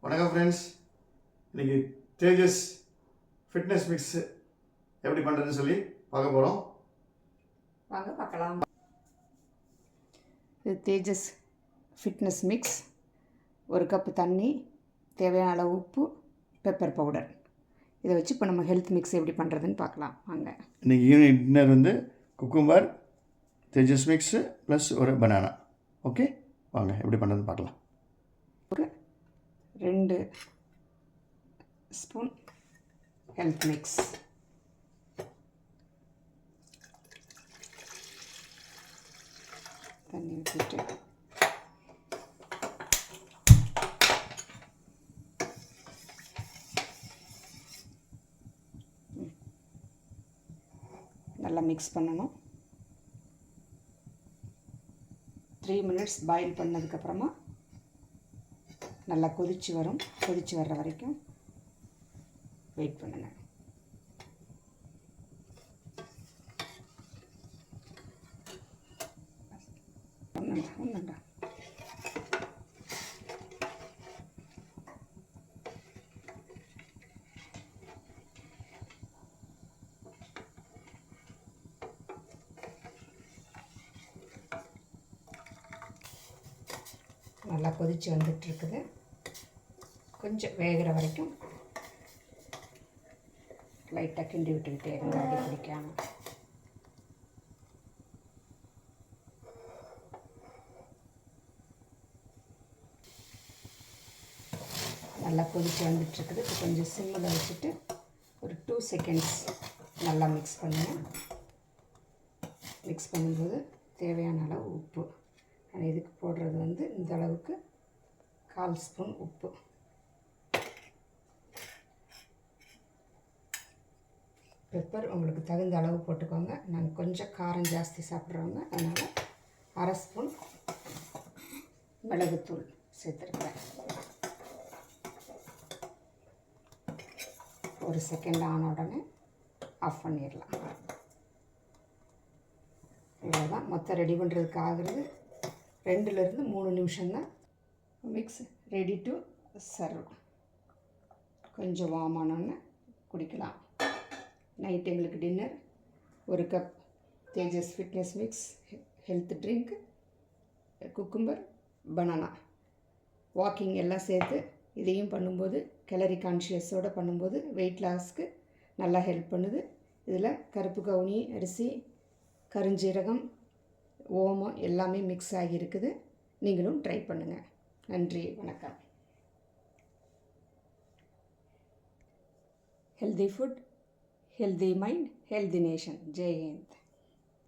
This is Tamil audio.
வணக்கம் ஃப்ரெண்ட்ஸ். இன்றைக்கி தேஜஸ் ஃபிட்னஸ் மிக்ஸ் எப்படி பண்ணுறதுன்னு சொல்லி பார்க்க போகிறோம். வாங்க பார்க்கலாம். இது தேஜஸ் ஃபிட்னஸ் மிக்ஸ். 1 கப்பு தண்ணி, தேவையான அளவு உப்பு, பெப்பர் பவுடர். இதை வச்சு இப்போ நம்ம ஹெல்த் மிக்ஸ் எப்படி பண்ணுறதுன்னு பார்க்கலாம் வாங்க. இன்றைக்கி ஈவினிங் டின்னர் வந்து குக்கும்பர், தேஜஸ் மிக்ஸு ப்ளஸ் ஒரு பனானா. ஓகே, வாங்க எப்படி பண்ணுறதுன்னு பார்க்கலாம். 2 ஸ்பூன் ஹெல்த் மிக்ஸ், தண்ணி ஊற்றிட்டு நல்லா மிக்ஸ் பண்ணணும். 3 மினிட்ஸ் பாயில் பண்ணதுக்கப்புறமா நல்லா கொதிச்சு வரும். கொதிச்சு வர்ற வரைக்கும் வெயிட் பண்ணுங்க. ஒன்றுண்டா நல்லா கொதிச்சு வந்துட்டுருக்குது. கொஞ்சம் வேகிற வரைக்கும் லைட்டாக கிண்டி விட்டுக்கிட்டே இருங்க, அடி பிடிக்காம. நல்லா கொதிச்சு வந்துட்டுருக்குது. இப்போ கொஞ்சம் சிம்மில் வச்சுட்டு ஒரு 2 செகண்ட்ஸ் நல்லா மிக்ஸ் பண்ணுங்கள். மிக்ஸ் பண்ணும்போது தேவையான அளவு உப்பு, நான் இதுக்கு போடுறது வந்து இந்த அளவுக்கு 1/4 ஸ்பூன் உப்பு. பெப்பர் உங்களுக்கு தகுந்த அளவு போட்டுக்கோங்க. நாங்கள் கொஞ்சம் காரம் ஜாஸ்தி சாப்பிட்றவங்க, அதனால் 1/2 ஸ்பூன் மிளகுத்தூள் சேர்த்துருக்கேன். 1 செகண்ட் ஆன உடனே ஆஃப் பண்ணிடலாம். இவ்வளோதான். மொத்தம் ரெடி பண்ணுறதுக்கு ஆகிறது 2லேருந்து 3 நிமிஷம்தான். Mix ready to serve. கொஞ்சம் வார்ம் ஆனோன்னு குடிக்கலாம். நைட் எங்களுக்கு dinner 1 cup Tejas fitness mix, health drink, cucumber, banana, walking எல்லாம் சேர்த்து இதையும் பண்ணும்போது கேலரி கான்ஷியஸோடு பண்ணும்போது வெயிட் லாஸ்க்கு நல்லா ஹெல்ப் பண்ணுது. இதில் கருப்பு கவுனி அரிசி, கருஞ்சீரகம், ஓமம் எல்லாமே மிக்ஸ் ஆகியிருக்குது. நீங்களும் ட்ரை பண்ணுங்கள். நன்றி, வணக்கம். Healthy food, healthy mind, healthy nation. Jai Hind.